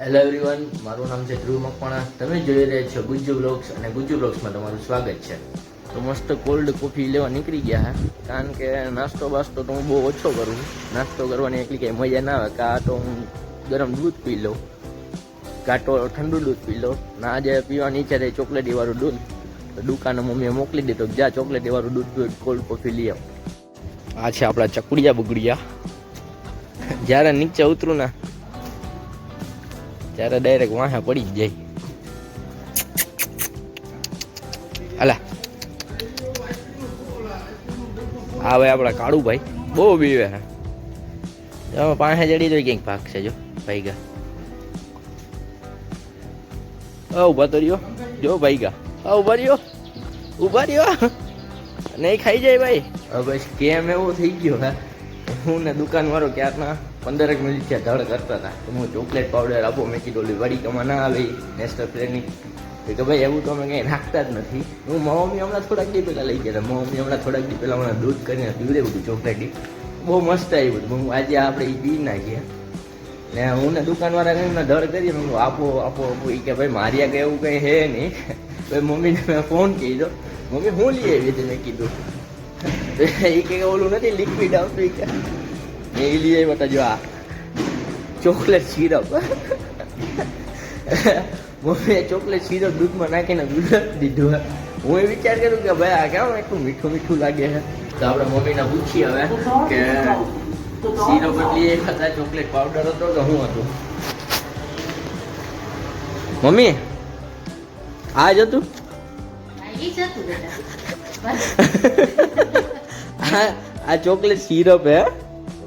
Hello everyone, મારું નામ છે ધ્રુવ મકવાણા. તમે જોઈ રહ્યા છો ગુજ્જુ બ્લોગ્સ અને ગુજ્જુ બ્લોગ્સમાં તમારું સ્વાગત છે. તો મસ્ત કોલ્ડ કોફી લેવા નીકળી ગયા હે, કારણ કે નાસ્તો બાસ્તો તો હું બહુ ઓછો કરું. નાસ્તો કરવાની એટલી કંઈ મજા ના આવે. કાં તો હું ગરમ દૂધ પી લઉં, કાં તો ઠંડુ દૂધ પી લઉં. ના આજે પીવાની ઈચ્છા થઈ ચોકલેટીવાળું દૂધ, તો દુકાને મમ્મીએ મોકલી દીધો, જ્યાં ચોકલેટીવાળું દૂધ પીવું કોલ્ડ કોફી લઈ આવો. આ છે આપણા ચકુડિયા બુગડિયા. જ્યારે નીચે ઉતરું ને ત્યારે ડાયરેક્ટ વાહે પડી જ જાય. અલા હા ભાઈ, આપણા કાળુભાઈ બહુ બીવે હે. પાસે જડી તો ક્યાંક ભાગ છે. જો ભાઈ ગા ઉભા તો રહ્યો. જો ભાઈ ગા ઉભા રહ્યો, ઉભા રહ્યો, નહીં ખાઈ જાય ભાઈ. હવે બસ કેમ એવું થઈ ગયો હે. હું ને દુકાન વાળો ક્યારના 15 મિનિટ થયા ધડ કરતા હતા. હું ચોકલેટ પાવડર આપો, મેં કીધું ઓલી વડીકામાં ના આવે નેસ્ટર ફ્લેની. કે ભાઈ એવું તો અમે કંઈ નાખતા જ નથી. હું મમ્મી હમણાં થોડાક દી પહેલાં લઈ ગયા હતા. મમ્મી હમણાં થોડાક દી પહેલાં હમણાં દૂધ કરીને પીવડે બધું ચોકલેટી બહુ મસ્ત આવ્યું હતું. હું આજે આપણે એ પી નાખીએ ને હું ને દુકાનવાળા કહીને ધડ કરીએ. હું આપો આપો આપો. એ કે ભાઈ મારી આગળ એવું કંઈ હે નહીં. ભાઈ મમ્મીને મેં ફોન કીધો, મમ્મી હું લઈ આવી હતી. મેં કીધું એ કે ઓલું નથી લિક્વિડ આવતું. એ કે મેં એ લઈ આવ્યા હતા. જો આ ચોકલેટ સિરપ. મમ્મીએ ચોકલેટ સિરપ દૂધમાં નાખીને દૂધ દીધું. હું એ વિચાર કરું કે ભાઈ આ કેમ એટલું મીઠું મીઠું લાગે છે. તો આપણે મમ્મીને પૂછીએ હવે કે સિરપ એટલી એક હતા, ચોકલેટ પાવડર હતો કે શું હતું. મમ્મી આ જ હતું. આ ચોકલેટ સિરપ હે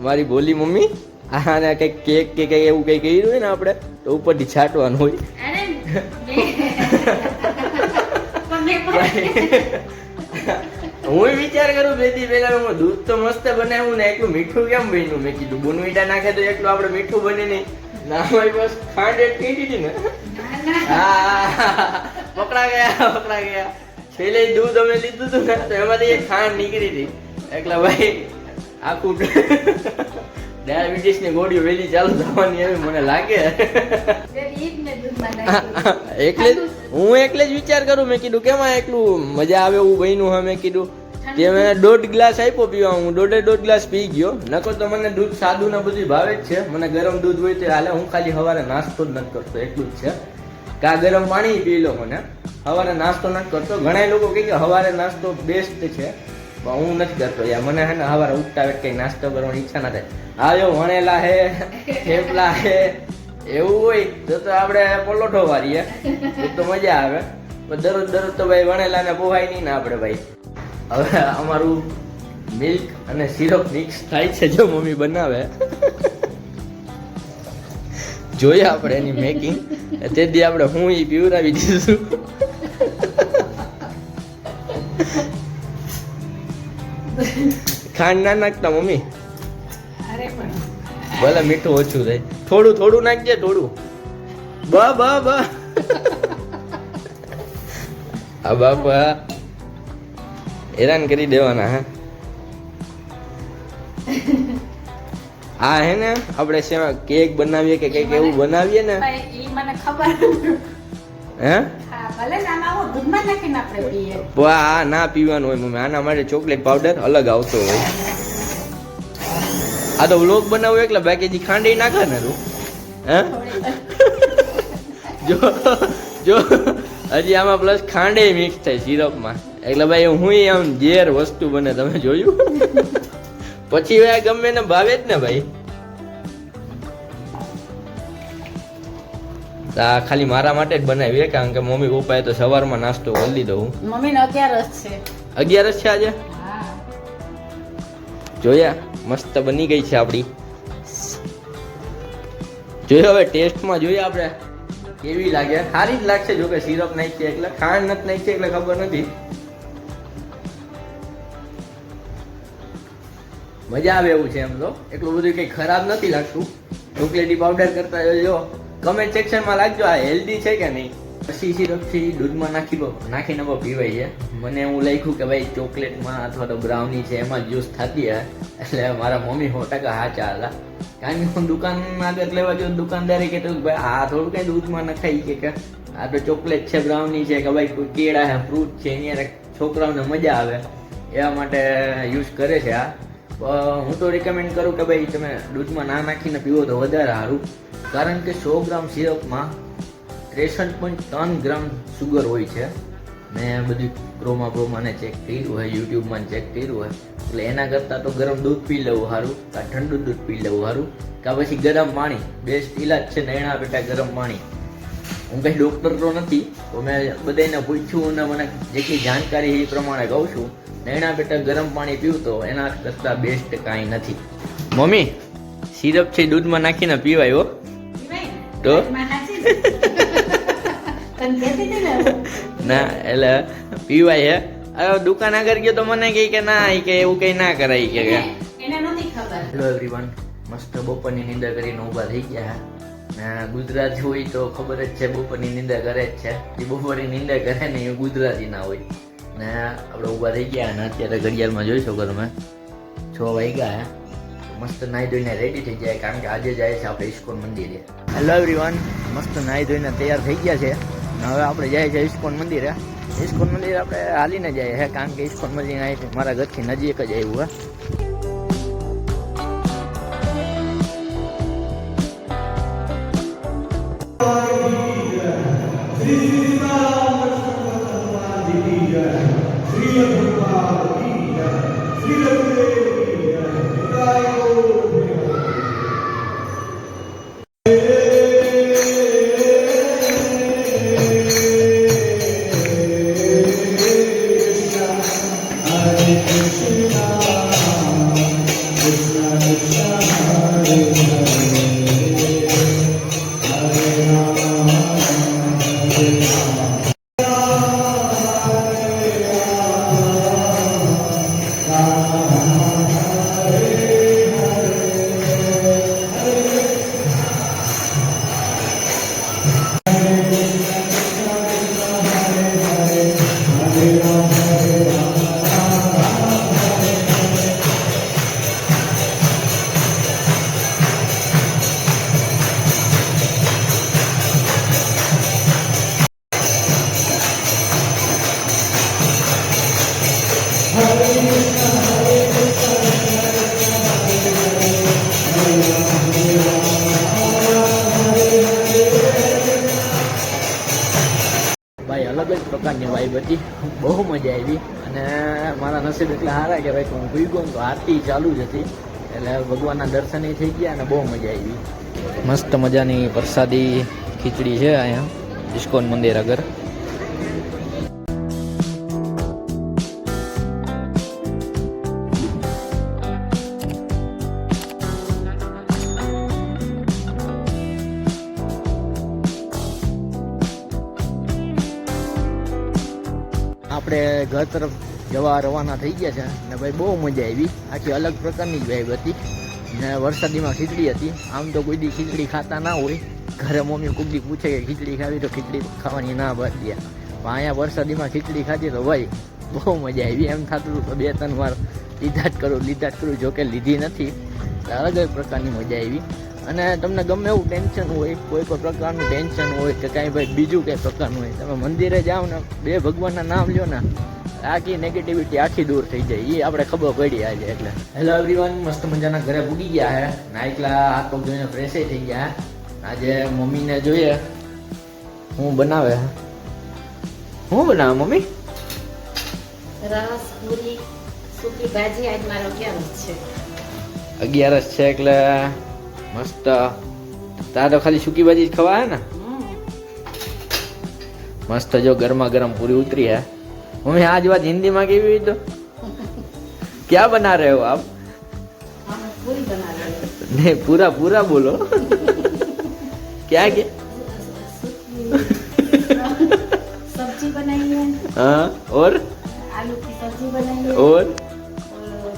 મારી બોલી મમ્મી. આને કઈક કેક કે કઈ એવું કઈ કર્યું હોય ને આપણે તો ઉપરથી છાંટવાનું હોય. હું વિચાર કરું બે દી પહેલા દૂધ તો મસ્ત બનાવ્યું ને એટલું મીઠું કેમ બન્યું. મેં કીધું બોનવીટા નાખે તો એટલું આપણે મીઠું બને નહીં. ના ભાઈ બસ ખાંડ એડ કરી દીધી ને. હા પકડા ગયા. છેલ્લે દૂધ અમે લીધું હતું ને તો એમાંથી એક ખાંડ નીકળી હતી. એટલે ભાઈ આખું ડાયાબિટીસ ની ગોળીઓ વહેલી ચાલુ થવાની એવી મને લાગે. એટલે જ વિચાર કરું. મેં કીધું કેમાં એટલું મજા આવે એવું બન્યું હા. મેં કીધું જે મેં 1.5 ગ્લાસ આપ્યો પીવા, હું 1.5 ગ્લાસ પી ગયો. નકર તો મને દૂધ સાદું ને બધું ભાવે જ છે. મને ગરમ દૂધ હોય તો હાલે. હું ખાલી સવારે નાસ્તો જ નથી કરતો, એટલું જ છે. કા ગરમ પાણી પી લો. મને સવારે નાસ્તો નથી કરતો. ઘણા લોકો કહે કે સવારે નાસ્તો બેસ્ટ છે, પણ હું નથી કરતો યાર. મને હે ને સવારે ઉઠતા કઈ નાસ્તો કરવાની ઈચ્છા ના થાય. આવ્યો વણેલા હે, થેપલા હે એવું હોય તો આપણે પલોઠો વારીએ તો મજા આવે. પણ દરરોજ તો ભાઈ વણેલા ને પોહાય નહીં ને આપણે ભાઈ. હવે અમારું મિલ્ક અને સિરપ મિક્સ થાય છે. જો મમ્મી બનાવે જોઈએ આપણે એની મેકિંગ. તેથી આપણે હું એ પીવડાવી દીધું. ખાંડ ના નાખતા મમ્મી. ભલે મીઠું ઓછું થાય. થોડું નાખજે, થોડું. હા બાપા હેરાન કરી દેવાના. હા હે ને આપણે શેમાં કેક બનાવીએ કે કઈક એવું બનાવીએ ને. મને ખબર હે ભલે આ ના પીવાનું હોય મમ્મી. આના માટે ચોકલેટ પાવડર અલગ આવતો હોય. આ તો વ્લોગ બનાવું એટલે બાકી ખાંડ નાખે ને તું. હે જો હજી આમાં પ્લસ ખાંડે મિક્સ થાય સિરપમાં. એટલે ભાઈ હું આમ ઝેર વસ્તુ બને. તમે જોયું પછી ગમે ને ભાવે જ ને ભાઈ. આ ખાલી મારા માટે જ બનાવી, કારણ કે મમ્મી પપ્પાએ તો સવારમાં નાસ્તો કરી લીધો. હું મમ્મીને 11 છે. 11 છે આજે. જોયા મસ્ત બની ગઈ છે આપડી. જોયો હવે ટેસ્ટમાં જોઈએ આપણે કેવી લાગે. સારી જ લાગશે. જો કે સિરપ નાખી એટલે, ખાંડ નથી નાખી એટલે ખબર નથી. મજા આવે એવું છે એમ તો. એટલું બધું કઈ ખરાબ નથી લાગતું. ચોકલેટી પાવડર કરતા જો કમેન્ટ સેક્શનમાં લાગજો આ હેલ્ધી છે કે નહીં. પછી સિરપથી દૂધમાં નાખીને પણ પીવાય છે. મને એવું લાગ્યું કે ભાઈ ચોકલેટમાં અથવા તો બ્રાઉની છે એમાં જ્યુસ થતી હે, એટલે મારા મમ્મી 100% સાચા હતા. કારણ કે હું દુકાન આગળ લેવા ગયો, દુકાનદારે કીધું કે ભાઈ આ થોડું કઈ દૂધમાં નખાય કે આ તો ચોકલેટ છે, બ્રાઉની છે, કે ભાઈ કોઈ કેળા છે, ફ્રૂટ છે, અહીંયા છોકરાઓને મજા આવે એવા માટે યુઝ કરે છે આ. હું તો રિકમેન્ડ કરું કે ભાઈ તમે દૂધમાં ના નાખીને પીવો તો વધારે સારું. કારણ કે 100 ગ્રામ સિરપમાં 63.3 ગ્રામ સુગર હોય છે. મેં બધું ક્રોમાને ચેક કર્યું હોય, યુટ્યુબમાં ચેક કર્યું હોય, એટલે એના કરતાં તો ગરમ દૂધ પી લેવું સારું, કાં ઠંડુ દૂધ પી લેવું સારું, કાં પછી ગરમ પાણી. બેસ્ટ ઇલાજ છે નૈણા પેટા ગરમ પાણી. હું કંઈ ડૉક્ટર તો નથી, તો મેં બધાને પૂછ્યું અને મને જેટલી જાણકારી એ પ્રમાણે કહું છું. નૈણા પેટા ગરમ પાણી પીવું તો એના કરતાં બેસ્ટ કાંઈ નથી. મમ્મી સિરપ છે દૂધમાં નાખીને પીવાય હો તો ના, એટલે પીવાય હે. હવે દુકાન આગળ ગયો તો મને કહે કે ના, કે એવું કઈ ના કરાય કે એને નથી ખબર. હેલો એવરીવન, મસ્ત બપોરની નિંદર કરીને ઊભા થઈ ગયા. ને ગુજરાતી હોય તો ખબર જ છે બપોરની નિંદર કરે જ છે. જે બપોરની નિંદર કરે ને એ ગુજરાતી ના હોય. ને આપણે ઊભા થઈ ગયા અને અત્યારે ઘડિયાળમાં જોઈ શકો તમે 6 વાગ્યા હે. મસ્ત નાહી ધોઈને રેડી થઈ જાય, કારણ કે આજે જાય છે આપણે ઇસ્કોન મંદિરે. હેલો એવરીવન, મસ્ત નાહી ધોઈને તૈયાર થઈ ગયા છે. હવે આપણે જાય છે ઇસ્કોન મંદિરે. ઇસ્કોન મંદિર આપણે હાલીને જાય છે, કારણ કે ઇસ્કોન મંદિર અહીં મારા ઘરથી નજીક જ આવ્યું હે. ભાઈ અલગ જ પ્રકારની વાઇબ હતી, બહુ મજા આવી. અને મારા નસીબ એટલા સારા કે ભાઈ હું ભૂઈ ગયો તો આરતી ચાલુ જ હતી, એટલે ભગવાનના દર્શન થઈ ગયા અને બહુ મજા આવી. મસ્ત મજાની પ્રસાદી ખીચડી છે અહીંયા ઇસ્કોન મંદિર આગળ. આપણે ઘર તરફ જવા રવાના થઈ ગયા છે ને ભાઈ બહુ મજા આવી. આખી અલગ પ્રકારની જ વાઇબ હતી ને વરસાદીમાં ખીચડી હતી. આમ તો કોઈ દી ખીચડી ખાતા ના હોય, ઘરે મમ્મી કોઈક દી પૂછે કે ખીચડી ખાવી તો ખીચડી ખાવાની ના પાડી દે. પણ અહીંયા વરસાદીમાં ખીચડી ખાધી તો ભાઈ બહુ મજા આવી. એમ થતું હતું 2-3 વાર લીધા જ કરું, જોકે લીધી નથી. અલગ જ પ્રકારની મજા આવી. અને તમને ગમે એવું ટેન્શન હોય, કોઈ પણ પ્રકારનું ટેન્શન હોય કે કાંઈ ભાઈ બીજું કંઈ પ્રકારનું હોય, તમે મંદિરે જાઓ ને 2 ભગવાનના નામ લ્યો ને, આખી નેગેટિવિટી આખી દૂર થઈ જાય. એ આપણે ખબર પડી આજે. એટલે હેલો એવરીવન, મસ્ત મજાના ઘરે પૂગી ગયા હે. નાઈકલા હાથ પગ જોઈને ફ્રેશ થઈ ગયા. આજે મમ્મીને જોઈએ હું બનાવે. શું બનાવે મમ્મી? રસ, પૂરી, સૂકી ભાજી. આજ મારો 11 છે. 11 છે એટલે મસ્ત. તારે તો ખાલી સૂકી ભાજી જ ખવાય ને. મસ્ત જો ગરમા ગરમ પૂરી ઉતરી है. मम्मी आज बात हिंदी में की हुई तो क्या बना रहे हो आप? पूरी बना रहे हैं. नहीं पूरा पूरा बोलो. क्या क्या? सब्जी बनाई है. हाँ और आलू की सब्जी बनाई है. और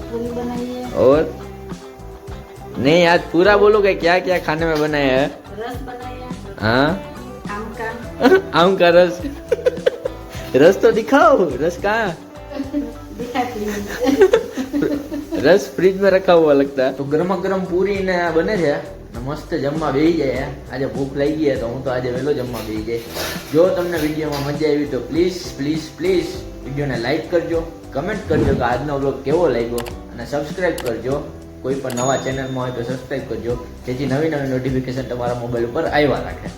पूरी बनाई है. और नहीं आज पूरा बोलो कि क्या क्या खाने में बनाया है. रस बनाया. हाँ आम का. आम का रस रस तो दिखाओ रस कहाँ દેખાતી रस फ्रिज में रखा हुआ लगता है तो गरमा गरम पूरी ने आ बने છે ને મસ્ત જમવા બેસી જાય આજે ભૂખ લાગી ગઈ તો હું તો આજે વહેલો જમવા બેસી જાય જો તમને વિડીયોમાં મજા આવી તો પ્લીઝ પ્લીઝ પ્લીઝ વિડીયોને લાઈક કરજો કમેન્ટ કરજો કે આજનો વ્લોગ કેવો લાગ્યો અને સબસ્ક્રાઇબ કરજો કોઈ પણ નવા ચેનલમાં હોય તો સબસ્ક્રાઇબ કરજો જેથી નવી નવી નોટિફિકેશન તમારા મોબાઈલ ઉપર આવ્યા રાખે